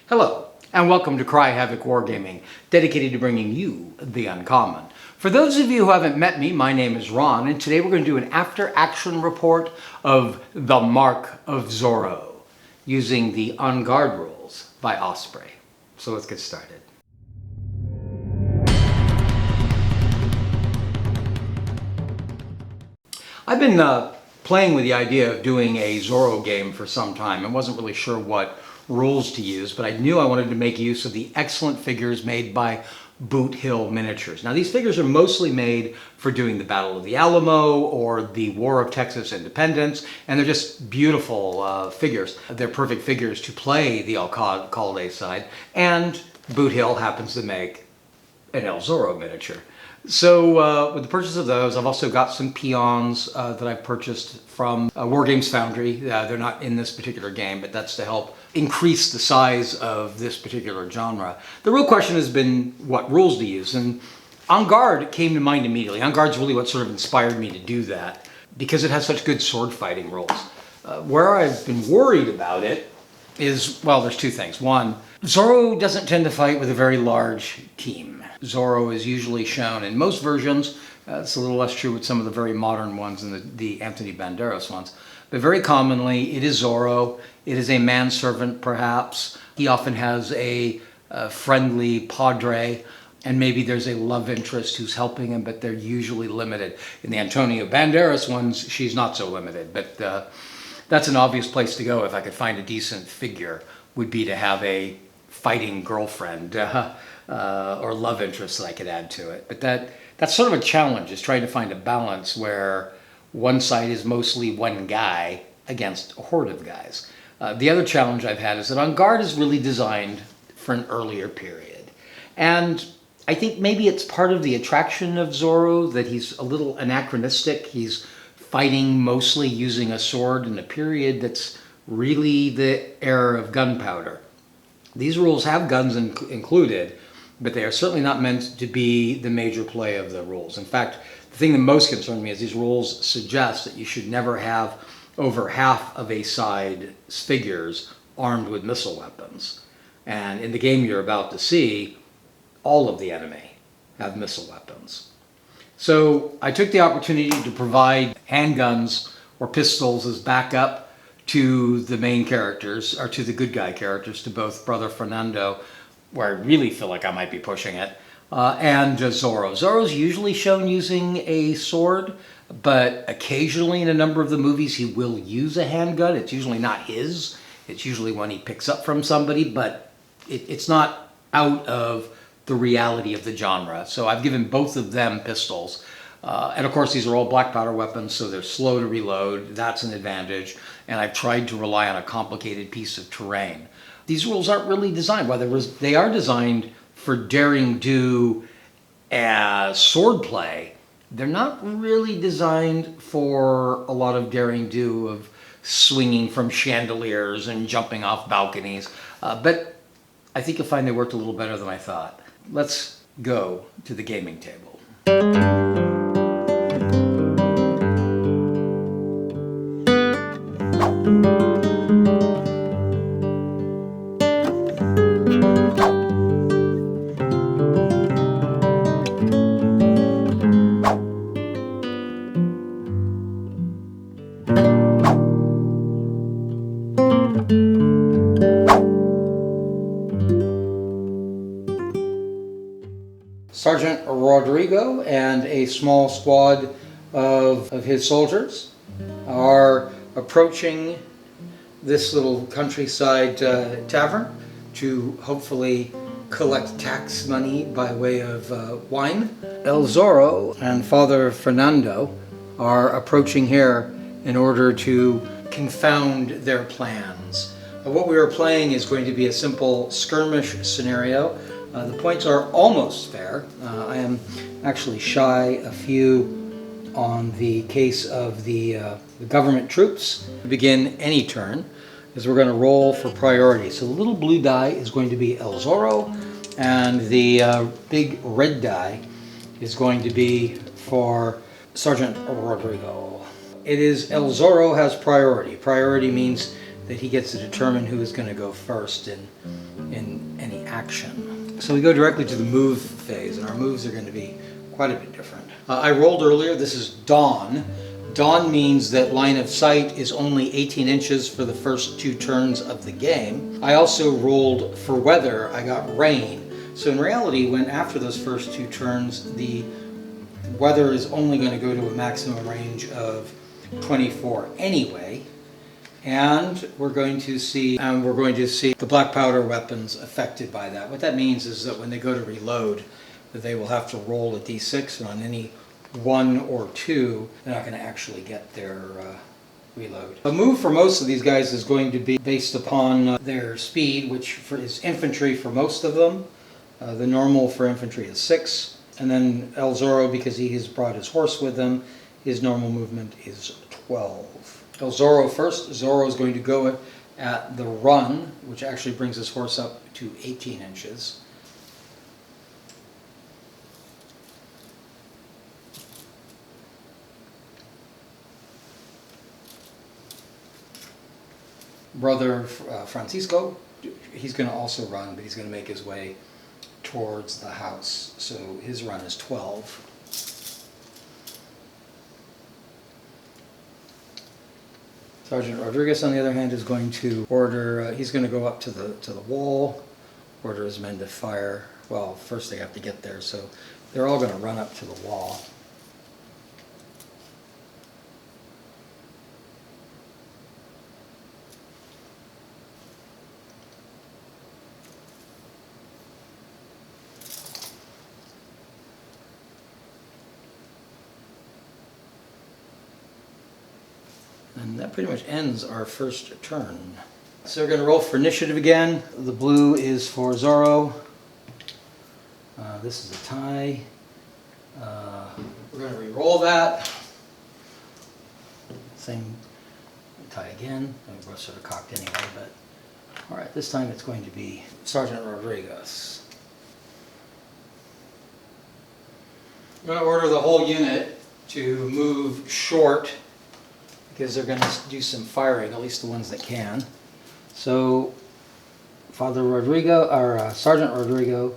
Hello, and welcome to Havoc Wargaming, dedicated to bringing you the uncommon. For those of you who haven't met me, my name is Ron, and today we're going to do an after-action report of the Mark of Zorro, using the En Garde rules by Osprey. So let's get started. I've been playing with the idea of doing a Zorro game for some time. I wasn't really sure what rules to use, but I knew I wanted to make use of the excellent figures made by Boot Hill Miniatures. Now, these figures are mostly made for doing the Battle of the Alamo or the War of Texas Independence, and they're just beautiful figures. They're perfect figures to play the Alcalde side, and Boot Hill happens to make an El Zorro miniature. So with the purchase of those, I've also got some peons that I've purchased from Wargames Foundry. They're not in this particular game, but that's to help increase the size of this particular genre. The real question has been what rules to use, and En Garde came to mind immediately. En Garde's really what sort of inspired me to do that, because it has such good sword fighting rules. Where I've been worried about it is, well, there's two things. One, Zorro doesn't tend to fight with a very large team. Zorro is usually shown in most versions. It's a little less true with some of the very modern ones and the Anthony Banderas ones. But very commonly, it is Zorro. It is a manservant, perhaps. He often has a friendly padre, and maybe there's a love interest who's helping him, but they're usually limited. In the Antonio Banderas ones, she's not so limited, but that's an obvious place to go if I could find a decent figure, would be to have a fighting girlfriend or love interest that I could add to it. But that's sort of a challenge, is trying to find a balance where one side is mostly one guy against a horde of guys. The other challenge I've had is that En Garde is really designed for an earlier period. And I think maybe it's part of the attraction of Zorro that he's a little anachronistic. He's fighting mostly using a sword in a period that's really the era of gunpowder. These rules have guns included, but they are certainly not meant to be the major play of the rules. In fact, the thing that most concerned me is these rules suggest that you should never have over half of a side's figures armed with missile weapons. And in the game you're about to see, all of the enemy have missile weapons. So I took the opportunity to provide handguns or pistols as backup to the main characters, or to the good guy characters, to both Brother Fernando, where I really feel like I might be pushing it, and Zorro. Zorro's usually shown using a sword, but occasionally in a number of the movies he will use a handgun. It's usually not his. It's usually one he picks up from somebody, but it's not out of the reality of the genre. So I've given both of them pistols. And of course, these are all black powder weapons, so they're slow to reload. That's an advantage. And I've tried to rely on a complicated piece of terrain. These rules aren't really designed, they are designed for daring do as sword play. They're not really designed for a lot of daring do of swinging from chandeliers and jumping off balconies. But I think you'll find they worked a little better than I thought. Let's go to the gaming table. Sergeant Rodrigo and a small squad of his soldiers are approaching this little countryside tavern to hopefully collect tax money by way of wine. El Zorro and Father Fernando are approaching here in order to confound their plans. What we are playing is going to be a simple skirmish scenario. The points are almost fair. I am actually shy a few on the case of the government troops. We begin any turn, as we're going to roll for priority. So the little blue die is going to be El Zorro, and the big red die is going to be for Sergeant Rodrigo. It is El Zorro has priority. Priority means that he gets to determine who is going to go first in any action. So we go directly to the move phase, and our moves are going to be quite a bit different. I rolled earlier. This is Dawn. Dawn means that line of sight is only 18 inches for the first 2 turns of the game. I also rolled for weather. I got rain. So in reality, when after those first 2 turns, the weather is only going to go to a maximum range of 24 anyway. And we're going to see the black powder weapons affected by that. What that means is that when they go to reload, that they will have to roll a d6, and on any 1 or 2, they're not going to actually get their reload. The move for most of these guys is going to be based upon their speed, which is infantry for most of them. The normal for infantry is 6. And then El Zorro, because he has brought his horse with him, his normal movement is 12. El Zorro first. Zorro is going to go at the run, which actually brings his horse up to 18 inches. Brother Francisco, he's going to also run, but he's going to make his way towards the house. So his run is 12. Sergeant Rodriguez, on the other hand, is going to order, he's going to go up to the wall, order his men to fire. Well, first they have to get there, so they're all going to run up to the wall. And that pretty much ends our first turn. So we're going to roll for initiative again. The blue is for Zorro. This is a tie. We're going to re-roll that. Same tie again. I was sort of cocked anyway, but all right, this time it's going to be Sergeant Rodriguez. I'm going to order the whole unit to move short, because they're going to do some firing, at least the ones that can. So Sergeant Rodrigo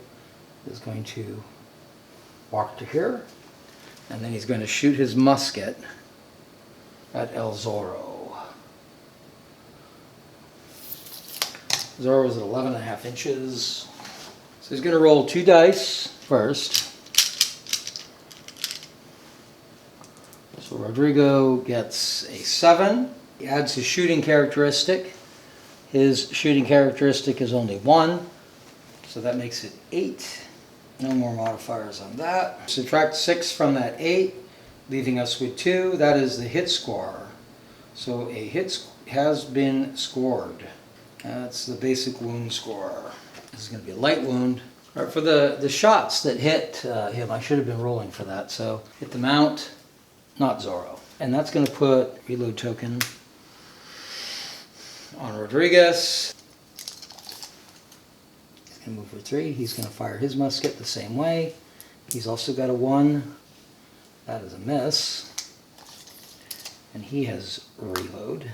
is going to walk to here, and then he's going to shoot his musket at El Zorro. Zorro is at 11.5 inches. So he's going to roll 2 dice first. So Rodrigo gets a 7. He adds his shooting characteristic. His shooting characteristic is only 1, so that makes it 8. No more modifiers on that. Subtract 6 from that 8, leaving us with 2. That is the hit score. So a hit has been scored. That's the basic wound score. This is going to be a light wound. All right, for the shots that hit him, I should have been rolling for that. So hit the mount, not Zorro. And that's going to put reload token on Rodriguez. He's going to move for 3. He's going to fire his musket the same way. He's also got a 1. That is a miss. And he has reload.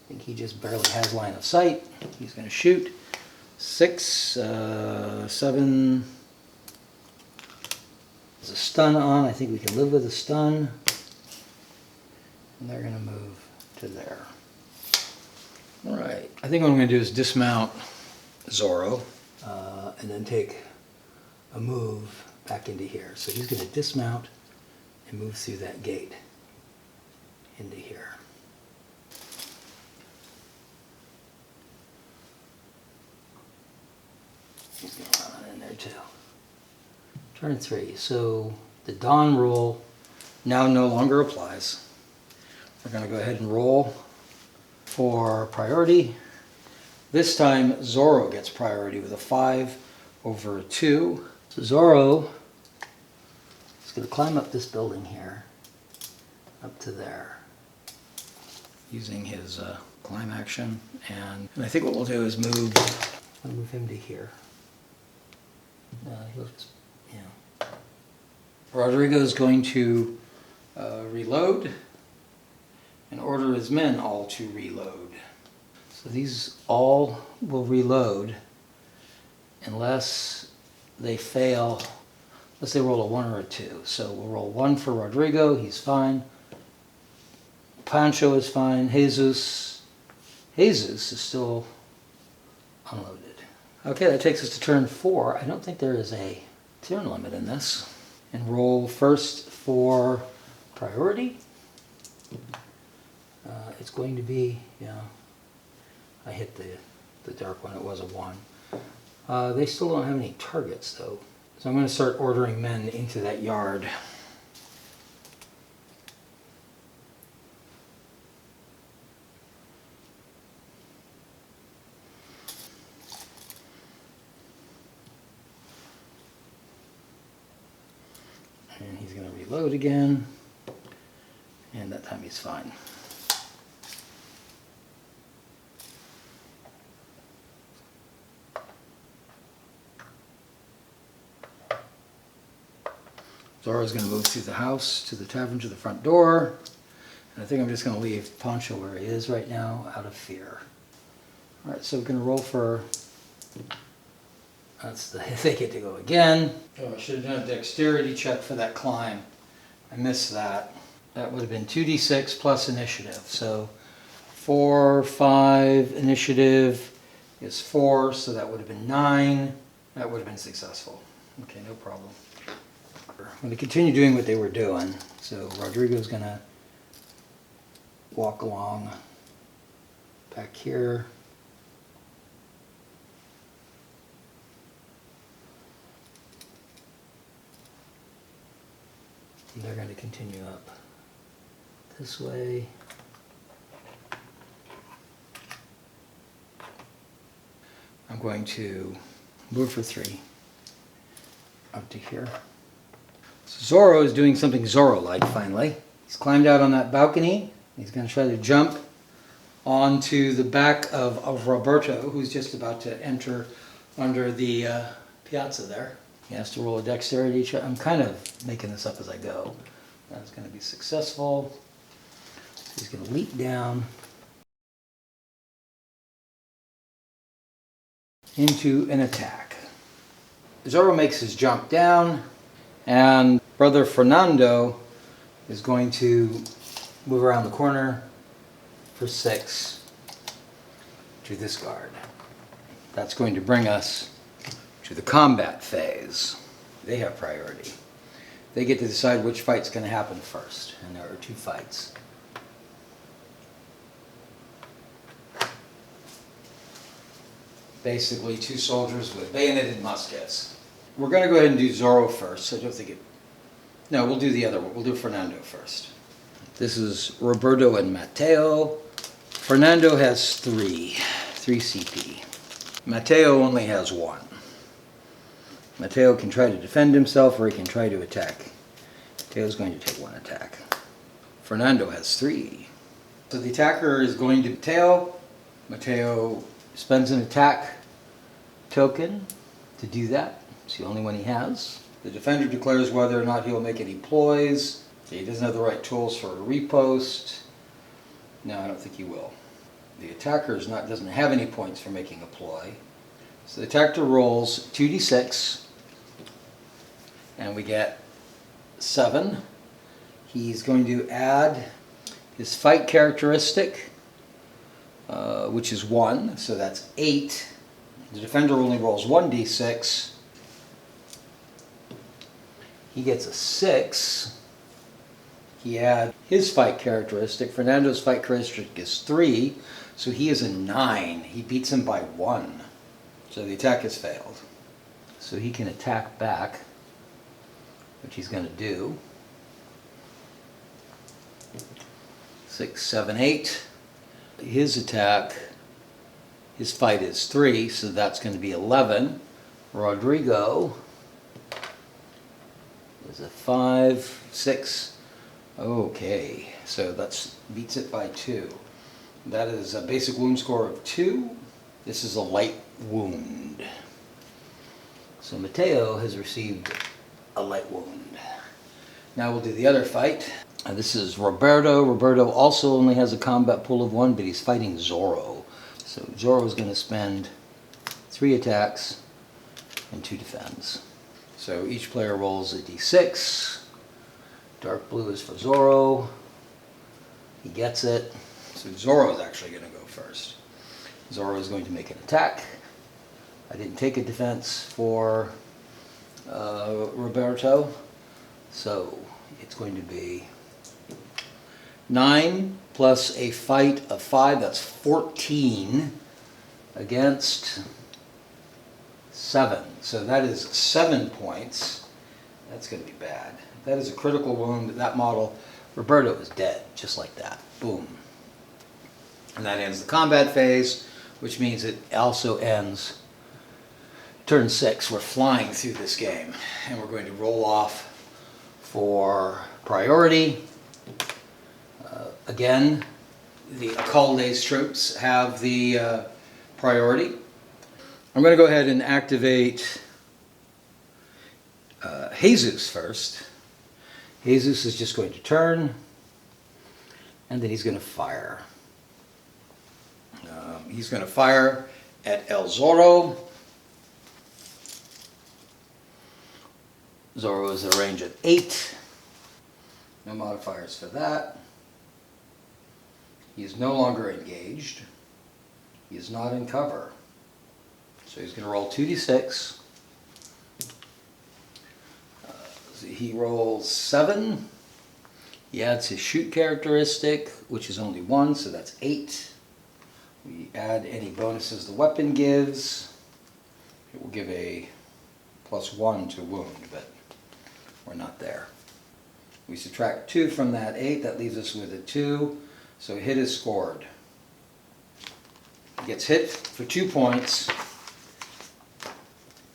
I think he just barely has line of sight. He's going to shoot. 6, 7. There's a stun on. I think we can live with a stun. And they're going to move to there. All right. I think what I'm going to do is dismount Zorro and then take a move back into here. So he's going to dismount and move through that gate into here. He's going to run in there too. Turn 3. So the Dawn rule now no longer applies. We're going to go ahead and roll for priority. This time Zorro gets priority with a 5 over a 2. So Zorro is going to climb up this building here, up to there, using his climb action. And I think what we'll do is move him to here. He'll just, yeah. Rodrigo is going to reload, and order his men all to reload. So these all will reload unless they fail, unless they roll a 1 or a 2. So we'll roll 1 for Rodrigo, he's fine. Pancho is fine. Jesus is still unloaded. Okay, that takes us to turn 4. I don't think there is a turn limit in this. And roll first for priority. It's going to be, yeah, I hit the dark one, it was a 1. They still don't have any targets though. So I'm going to start ordering men into that yard. And he's going to reload again. And that time he's fine. Zorro's going to move through the house, to the tavern, to the front door. And I think I'm just going to leave Pancho where he is right now, out of fear. Alright, so we're going to roll for... they get to go again. Oh, I should have done a dexterity check for that climb. I missed that. That would have been 2d6 plus initiative. So 4, 5, initiative is 4, so that would have been 9. That would have been successful. Okay, no problem. I'm going to continue doing what they were doing. So Rodrigo's going to walk along back here. And they're going to continue up this way. I'm going to move for 3 up to here. So Zorro is doing something Zorro-like finally. He's climbed out on that balcony. He's going to try to jump onto the back of Roberto, who's just about to enter under the piazza there. He has to roll a dexterity check. I'm kind of making this up as I go. That's going to be successful. He's going to leap down into an attack. Zorro makes his jump down, and Brother Fernando is going to move around the corner for 6 to this guard. That's going to bring us to the combat phase. They have priority. They get to decide which fight's going to happen first, and there are 2 fights. Basically 2 soldiers with bayoneted muskets. We're going to go ahead and do Zorro first. I don't think it... No, we'll do the other one. We'll do Fernando first. This is Roberto and Mateo. Fernando has 3 CP. Mateo only has 1. Mateo can try to defend himself or he can try to attack. Mateo's going to take 1 attack. Fernando has 3. So the attacker is going to Mateo. Mateo spends an attack token to do that. It's the only one he has. The defender declares whether or not he'll make any ploys. He doesn't have the right tools for a repost. No, I don't think he will. The attacker doesn't have any points for making a ploy. So the attacker rolls 2d6, and we get 7. He's going to add his fight characteristic, which is 1, so that's 8. The defender only rolls 1d6. He gets a 6. He adds his fight characteristic. Fernando's fight characteristic is 3, so he is a 9. He beats him by 1. So the attack has failed. So he can attack back, which he's going to do. 6, 7, 8. His attack, his fight is 3, so that's going to be 11. Rodrigo is a 5, 6. Okay, so that beats it by 2. That is a basic wound score of 2. This is a light wound. So Mateo has received a light wound. Now we'll do the other fight. This is Roberto. Roberto also only has a combat pool of 1, but he's fighting Zorro. So Zorro is going to spend 3 attacks and 2 defense. So each player rolls a d6. Dark blue is for Zorro. He gets it. So Zorro is actually going to go first. Zorro is going to make an attack. I didn't take a defense for Roberto. So it's going to be 9 plus a fight of 5. That's 14 against 7. So that is 7 points. That's going to be bad. That is a critical wound. That model, Roberto, is dead, just like that. Boom. And that ends the combat phase, which means it also ends turn 6. We're flying through this game, and we're going to roll off for priority. Again, the Alcalde's troops have the priority. I'm going to go ahead and activate Jesus first. Jesus is just going to turn, and then he's going to fire. He's going to fire at El Zorro. Zorro is at a range of 8. No modifiers for that. He is no longer engaged. He is not in cover. So he's going to roll 2d6. So he rolls 7. He adds his shoot characteristic, which is only 1, so that's 8. We add any bonuses the weapon gives. It will give a +1 to wound, but we're not there. We subtract 2 from that 8. That leaves us with a 2. So hit is scored. He gets hit for 2 points.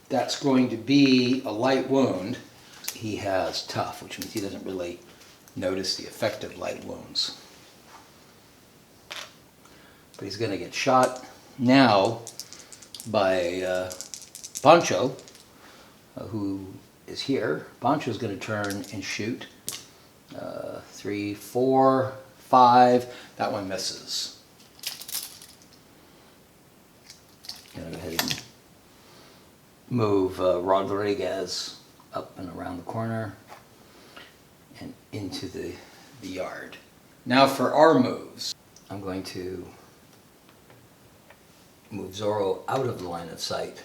That's going to be a light wound. He has tough, which means he doesn't really notice the effect of light wounds. But he's going to get shot now by Pancho, who is here. Pancho's going to turn and shoot. 3, 4, 5. That one misses. Going to go ahead and move Rodriguez up and around the corner and into the yard. Now for our moves. I'm going to move Zorro out of the line of sight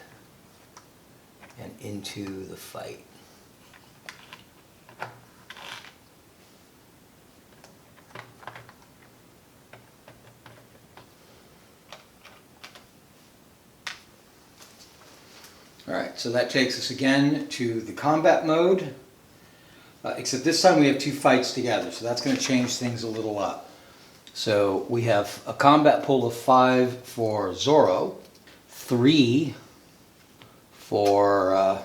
and into the fight. Alright, so that takes us again to the combat mode, except this time we have 2 fights together, so that's going to change things a little up. So we have a combat pool of 5 for Zorro, 3 for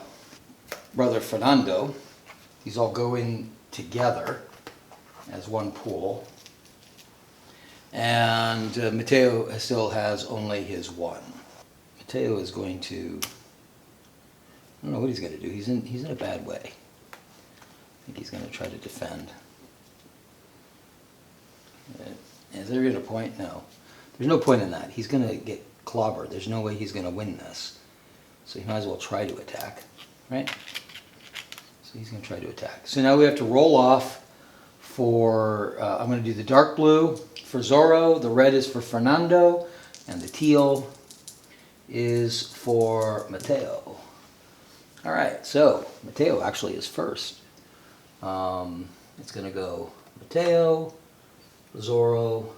Brother Fernando. These all go in together as one pool. And Mateo still has only his 1. Mateo is going to... I don't know what he's going to do. He's in a bad way. I think he's going to try to defend. Is there even a point? No. There's no point in that. He's going to get clobbered. There's no way he's going to win this. So he might as well try to attack. Right? So he's going to try to attack. So now we have to roll off for... I'm going to do the dark blue for Zorro. The red is for Fernando. And the teal is for Mateo. Alright, so Mateo actually is first. It's going to go Mateo, Zorro,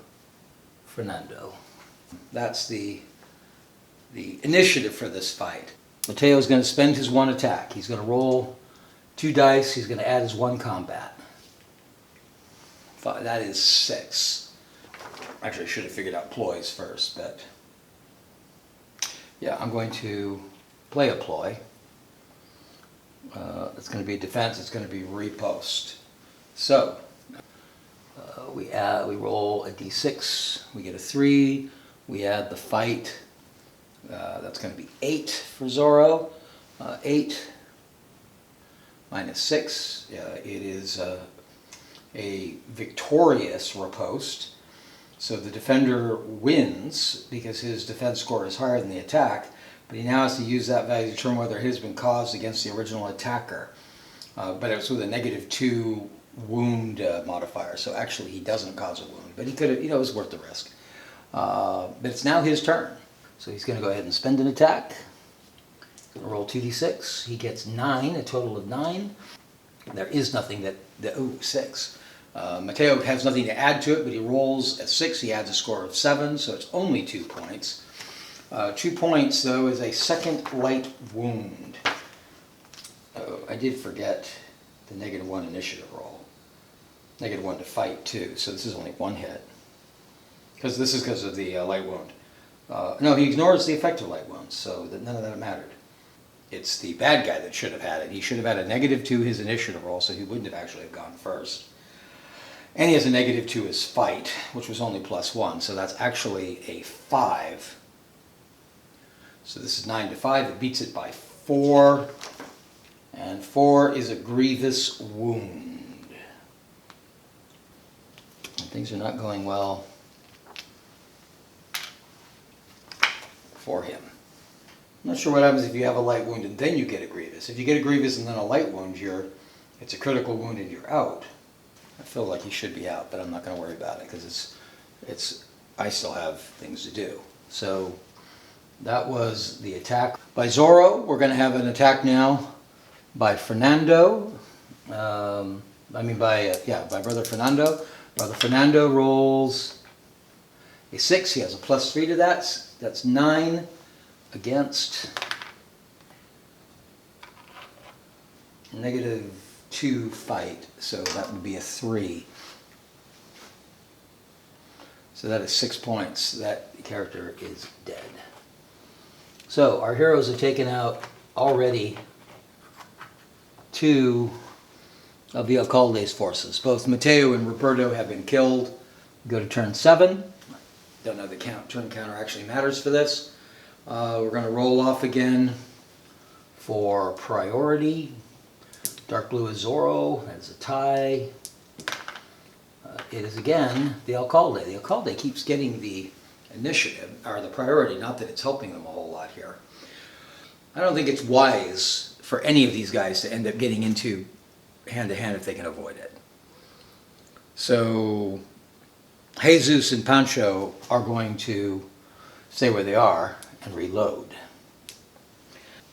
Fernando. That's the initiative for this fight. Mateo is going to spend his 1 attack. He's going to roll 2 dice. He's going to add his 1 combat. That is 6. Actually, I should have figured out ploys first, but... yeah, I'm going to play a ploy. It's going to be defense. It's going to be riposte. So we roll a d6. We get a 3. We add the fight. That's going to be 8 for Zorro. 8 minus 6. It is a victorious riposte. So the defender wins because his defense score is higher than the attack, but he now has to use that value to determine whether it has been caused against the original attacker. But it's with a -2 wound modifier, so actually he doesn't cause a wound, but he could have, it was worth the risk. But it's now his turn. So he's going to go ahead and spend an attack. He's going to roll 2d6. He gets 9, a total of 9. There is nothing that 6. Matteo has nothing to add to it, but he rolls at 6. He adds a score of 7, so it's only 2 points. 2 points, though, is a second light wound. Oh, I did forget the -1 initiative roll. -1 to fight, too, so this is only 1 hit. Because this is because of the light wound. No, he ignores the effect of light wounds, so none of that mattered. It's the bad guy that should have had it. He should have had a -2 his initiative roll, so he wouldn't have actually have gone first. And he has a -2 his fight, which was only +1, so that's actually a 5. So this is 9 to 5. It beats it by 4. And 4 is a grievous wound. And things are not going well for him. I'm not sure what happens if you have a light wound and then you get a grievous. If you get a grievous and then a light wound, it's a critical wound and you're out. I feel like he should be out, but I'm not going to worry about it because I still have things to do. So that was the attack by Zorro. We're going to have an attack now by Fernando. By Brother Fernando. Brother Fernando rolls a 6. He has a +3 to that. That's 9 against -2 fight, so that would be a 3. So that is 6 points. That character is dead. So our heroes have taken out already 2 of the Alcalde's forces. Both Matteo and Roberto have been killed. Go to turn 7. Don't know the turn counter actually matters for this. We're going to roll off again for priority. Dark blue is Zorro. That's a tie. It is again the Alcalde. The Alcalde keeps getting the initiative, or the priority, not that it's helping them a whole lot here. I don't think it's wise for any of these guys to end up getting into hand-to-hand if they can avoid it. So Jesus and Pancho are going to stay where they are and reload.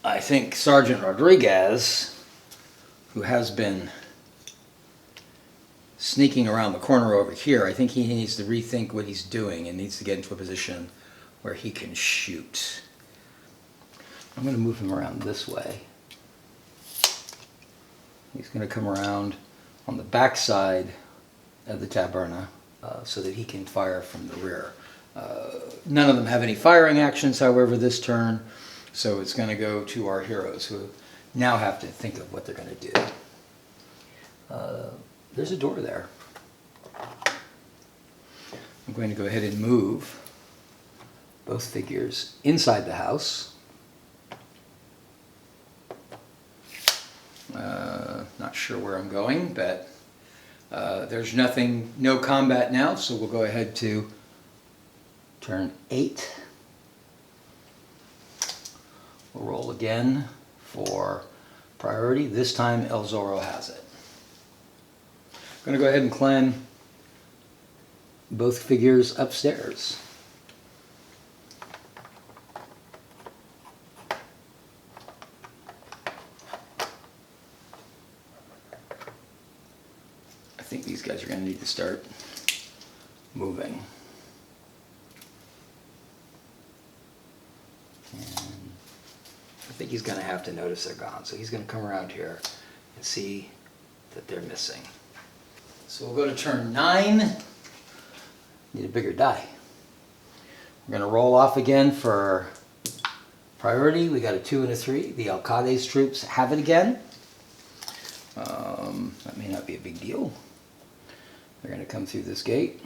I think Sergeant Rodriguez, who has been sneaking around the corner over here, I think he needs to rethink what he's doing and needs to get into a position where he can shoot. I'm going to move him around this way. He's going to come around on the back side of the taberna so that he can fire from the rear. None of them have any firing actions, however, this turn, so it's going to go to our heroes, who now have to think of what they're going to do. There's a door there. I'm going to go ahead and move both figures inside the house. Not sure where I'm going, but there's no combat now, so we'll go ahead to turn 8. We'll roll again for priority. This time El Zorro has it. I'm going to go ahead and climb both figures upstairs. I think these guys are going to need to start moving. And I think he's going to have to notice they're gone. So he's going to come around here and see that they're missing. So we'll go to turn 9. Need a bigger die. We're going to roll off again for priority. We got a 2 and a 3. The Alcalde's troops have it again. That may not be a big deal. They're going to come through this gate.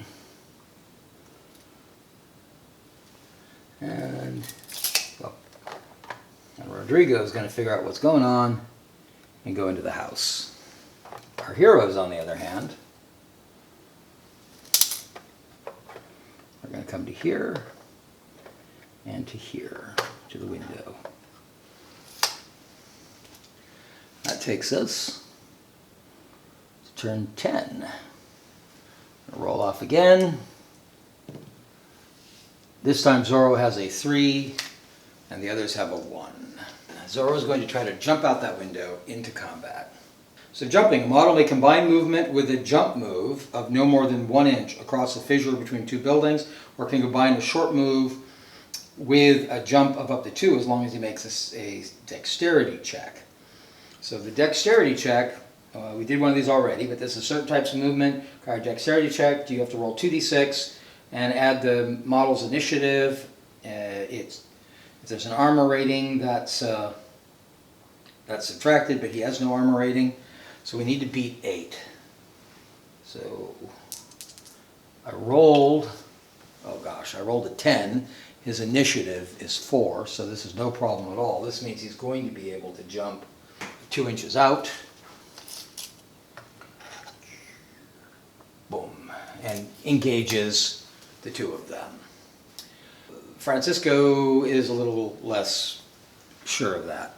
And Rodrigo is going to figure out what's going on and go into the house. Our heroes, on the other hand, come to here and to here, to the window. That takes us to turn 10. Roll off again. This time Zorro has a 3 and the others have a 1. Zorro is going to try to jump out that window into combat. So jumping, a model may combine movement with a jump move of no more than 1 inch across a fissure between 2 buildings, or can combine a short move with a jump of up to 2 as long as he makes a dexterity check. So the dexterity check, we did one of these already, but this is certain types of movement. Require dexterity check, you have to roll 2d6 and add the model's initiative. If there's an armor rating, that's subtracted, but he has no armor rating. So we need to beat 8. So I rolled a 10. His initiative is 4, so this is no problem at all. This means he's going to be able to jump 2 inches out. Boom. And engages the 2 of them. Francisco is a little less sure of that.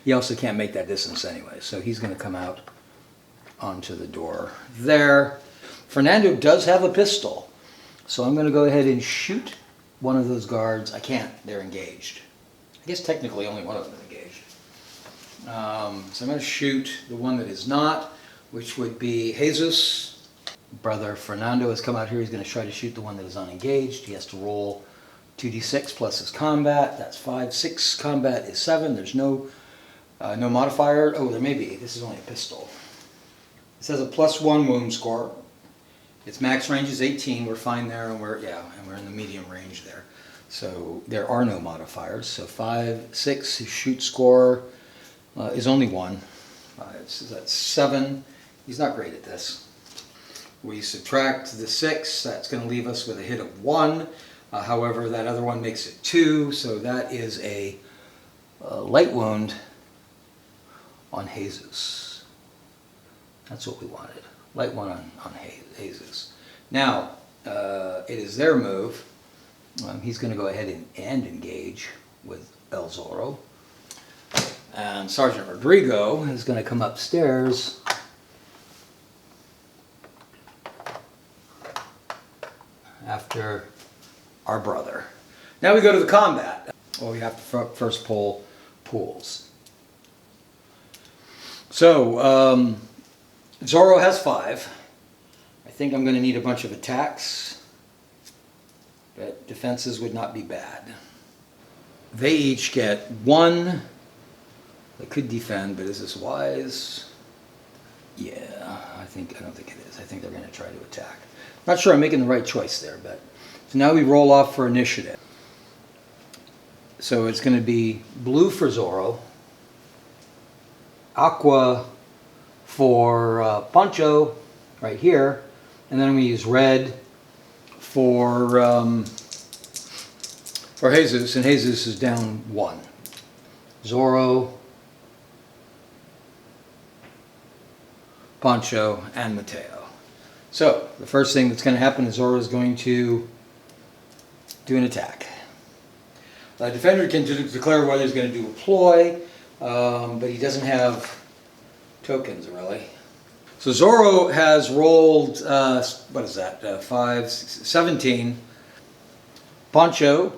He also can't make that distance anyway, so he's going to come out onto the door there. Fernando does have a pistol, so I'm going to go ahead and shoot one of those guards. I can't, they're engaged. I guess technically only one of them is engaged. So I'm going to shoot the one that is not, which would be Jesus. Brother Fernando has come out here. He's going to try to shoot the one that is unengaged. He has to roll 2d6 plus his combat. That's 5. 6 combat is 7. There's no modifier. Oh, there may be. This is only a pistol. It says a +1 wound score. Its max range is 18. We're fine there, and we're in the medium range there. So there are no modifiers. So 5, 6. His shoot score is only 1. So that's 7. He's not great at this. We subtract the 6. That's going to leave us with a hit of 1. However, that other one makes it 2, so that is a light wound on Jesus. That's what we wanted. Light one on Jesus. Now, it is their move. He's going to go ahead and engage with El Zorro. And Sergeant Rodrigo is going to come upstairs after our brother. Now we go to the combat. Well, we have to first pull pools. So, Zorro has 5. I think I'm going to need a bunch of attacks, but defenses would not be bad. They each get 1. They could defend, but is this wise? Yeah, I don't think it is. I think they're going to try to attack. Not sure I'm making the right choice there, but so now we roll off for initiative. So it's going to be blue for Zorro, aqua for Poncho right here, and then we use red for Jesus, and Jesus is down 1. Zorro, Poncho, and Mateo. So the first thing that's going to happen is Zorro is going to do an attack. The defender can declare whether he's going to do a ploy, but he doesn't have tokens really. So Zorro has rolled, what is that, 5, 6, 17. Poncho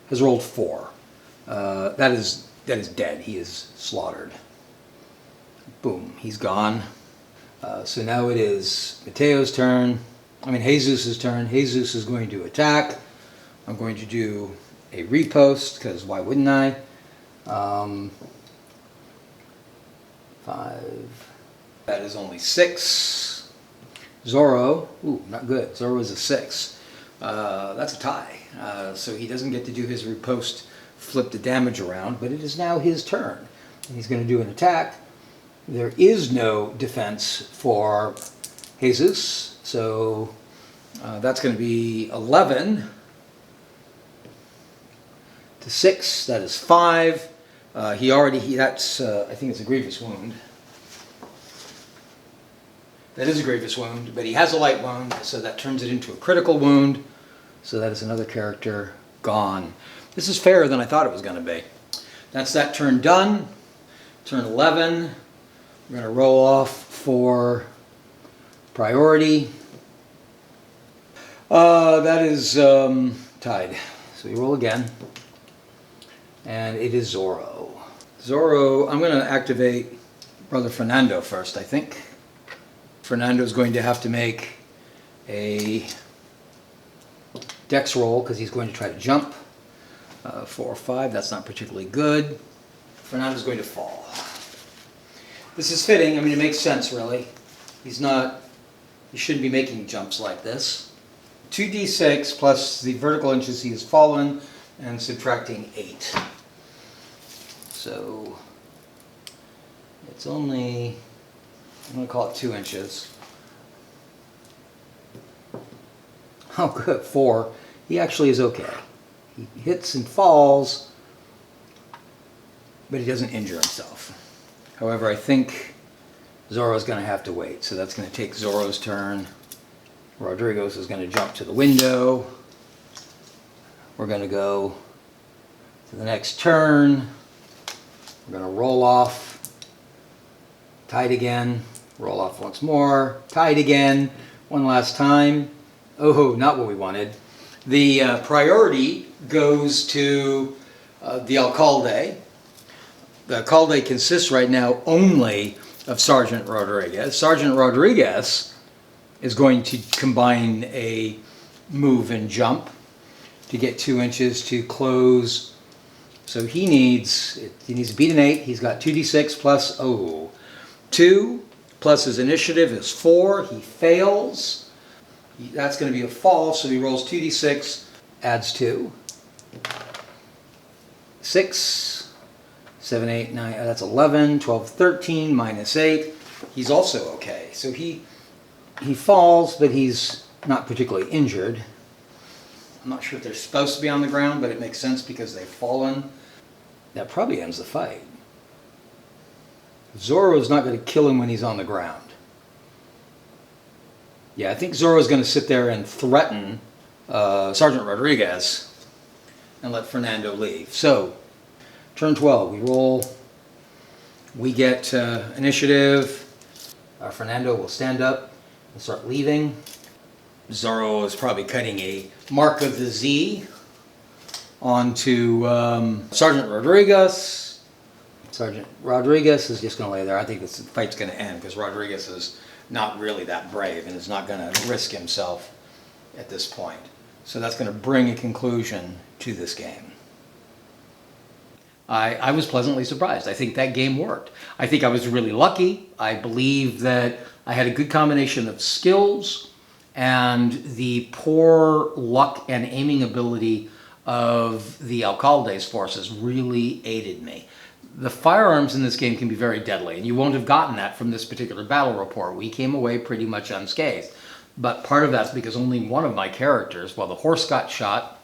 has rolled 4. That is dead. He is slaughtered. Boom, he's gone. So now it is Mateo's turn. Jesus' turn. Jesus is going to attack. I'm going to do a riposte, because why wouldn't I? 5. That is only 6. Zorro, ooh, not good. Zorro is a 6. That's a tie. So he doesn't get to do his riposte, flip the damage around, but it is now his turn. And he's going to do an attack. There is no defense for Jesus, so that's going to be 11 to 6. That is 5. That's I think it's a grievous wound. That is a grievous wound, but he has a light wound, so that turns it into a critical wound. So that is another character gone. This is fairer than I thought it was going to be. That's that turn done. Turn 11. We're going to roll off for priority. That is tied. So we roll again. And it is Zorro. Zorro, I'm going to activate Brother Fernando first, I think. Fernando's going to have to make a dex roll because he's going to try to jump. 4 or 5, that's not particularly good. Fernando's going to fall. This is fitting. I mean, it makes sense, really. He shouldn't be making jumps like this. 2d6 plus the vertical inches he has fallen and subtracting 8. So it's only, I'm going to call it 2 inches. Oh, good, 4. He actually is okay. He hits and falls, but he doesn't injure himself. However, I think Zorro's going to have to wait, so that's going to take Zorro's turn. Rodrigo's is going to jump to the window. We're going to go to the next turn. We're going to roll off, tied again, roll off once more, tied again, one last time. Oh, not what we wanted. The priority goes to the Alcalde. The Alcalde consists right now only of Sergeant Rodriguez. Sergeant Rodriguez is going to combine a move and jump to get 2 inches to close. So he needs to beat an 8. He's got 2d6 plus 2 plus his initiative is 4. He fails. That's going to be a fall, so he rolls 2d6, adds 2. 6, 7, 8, 9, that's 11, 12, 13, minus 8. He's also okay. So he falls, but he's not particularly injured. I'm not sure if they're supposed to be on the ground, but it makes sense because they've fallen. That probably ends the fight. Zorro's not going to kill him when he's on the ground. Yeah, I think Zorro's going to sit there and threaten Sergeant Rodriguez and let Fernando leave. So, turn 12, we roll. We get initiative. Fernando will stand up and start leaving. Zorro is probably cutting a Mark of the Z onto Sergeant Rodriguez. Sergeant Rodriguez is just going to lay there. I think this fight's going to end because Rodriguez is not really that brave and is not going to risk himself at this point. So that's going to bring a conclusion to this game. I was pleasantly surprised. I think that game worked. I think I was really lucky. I believe that I had a good combination of skills, and the poor luck and aiming ability of the Alcalde's forces really aided me. The firearms in this game can be very deadly, and you won't have gotten that from this particular battle report. We came away pretty much unscathed. But part of that's because only one of my characters, well, the horse got shot.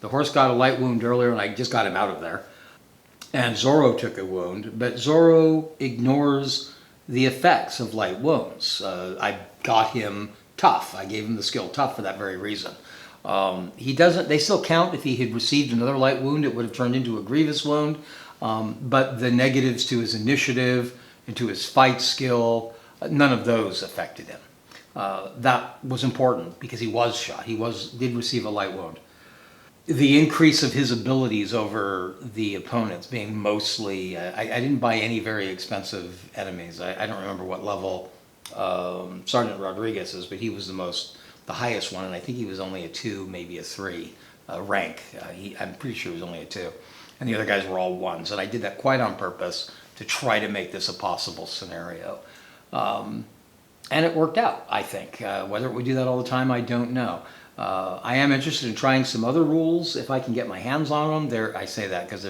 The horse got a light wound earlier, and I just got him out of there. And Zorro took a wound, but Zorro ignores the effects of light wounds. I got him tough. I gave him the skill tough for that very reason. They still count. If he had received another light wound, it would have turned into a grievous wound. But the negatives to his initiative and to his fight skill, none of those affected him. That was important because he was shot. He did receive a light wound. The increase of his abilities over the opponents being mostly, I didn't buy any very expensive enemies. I don't remember what level Sergeant Rodriguez is, but he was the highest one, and I think he was only a 2, maybe a 3 rank. I'm pretty sure he was only a 2. And the other guys were all 1s, and I did that quite on purpose to try to make this a possible scenario. And it worked out, I think. Whether it would do that all the time, I don't know. I am interested in trying some other rules if I can get my hands on them. I say that because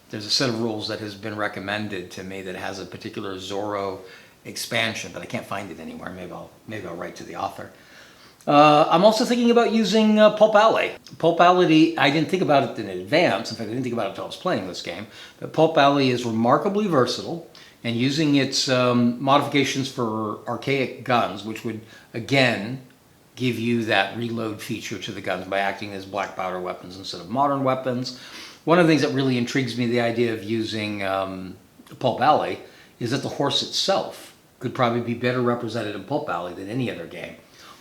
there's a set of rules that has been recommended to me that has a particular Zorro expansion, but I can't find it anywhere. Maybe I'll write to the author. I'm also thinking about using Pulp Alley. Pulp Alley, I didn't think about it in advance. In fact, I didn't think about it until I was playing this game. But Pulp Alley is remarkably versatile, and using its modifications for archaic guns, which would, again, give you that reload feature to the guns by acting as black powder weapons instead of modern weapons. One of the things that really intrigues me, the idea of using Pulp Alley, is that the horse itself could probably be better represented in Pulp Alley than any other game.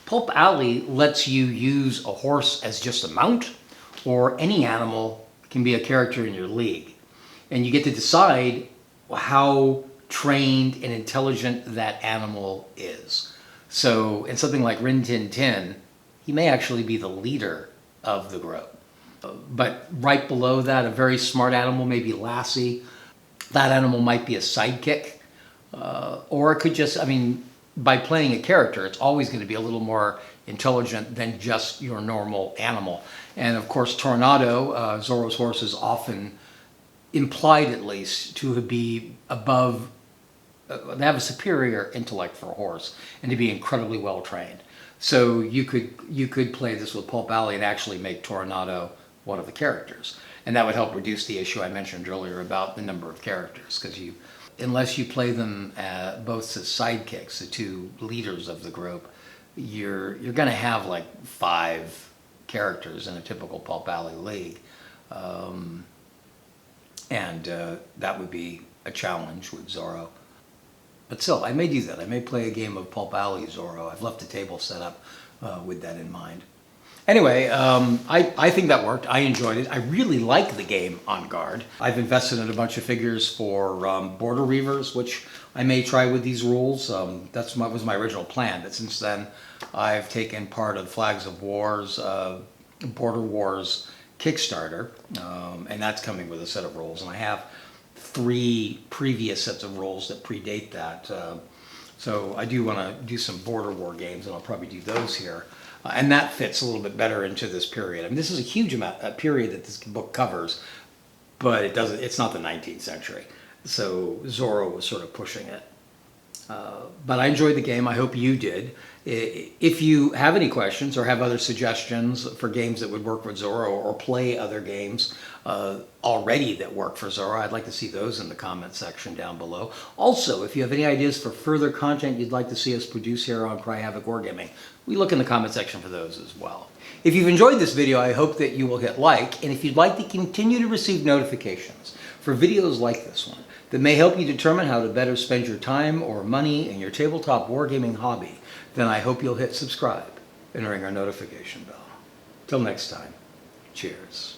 Pulp Alley lets you use a horse as just a mount, or any animal can be a character in your league. And you get to decide how trained and intelligent that animal is. So in something like Rin Tin Tin, he may actually be the leader of the group. But right below that, a very smart animal, maybe Lassie. That animal might be a sidekick. Or it could just, I mean, by playing a character, it's always going to be a little more intelligent than just your normal animal. And of course, Tornado, Zorro's horse, is often implied, at least, to be above, they have a superior intellect for a horse, and to be incredibly well trained. So you could play this with Pulp Alley and actually make Tornado one of the characters. And that would help reduce the issue I mentioned earlier about the number of characters, because unless you play them both as sidekicks, the two leaders of the group, you're going to have like 5 characters in a typical Pulp Alley league. And that would be a challenge with Zorro. But still, I may do that. I may play a game of Pulp Alley Zorro. I've left the table set up with that in mind. Anyway, I think that worked. I enjoyed it. I really like the game En Garde. I've invested in a bunch of figures for Border Reavers, which I may try with these rules. That was my original plan, but since then I've taken part of Flags of War's Border Wars Kickstarter, and that's coming with a set of rules. And I have 3 previous sets of rules that predate that. So I do want to do some Border War games, and I'll probably do those here. And that fits a little bit better into this period. I mean, this is a huge period that this book covers, but it's not the 19th century. So Zorro was sort of pushing it. But I enjoyed the game. I hope you did. If you have any questions or have other suggestions for games that would work with Zorro, or play other games already that work for Zorro, I'd like to see those in the comment section down below. Also, if you have any ideas for further content you'd like to see us produce here on Cry Havoc Wargaming, we look in the comment section for those as well. If you've enjoyed this video, I hope that you will hit like, and if you'd like to continue to receive notifications for videos like this one that may help you determine how to better spend your time or money in your tabletop wargaming hobby, then I hope you'll hit subscribe and ring our notification bell. Till next time, cheers.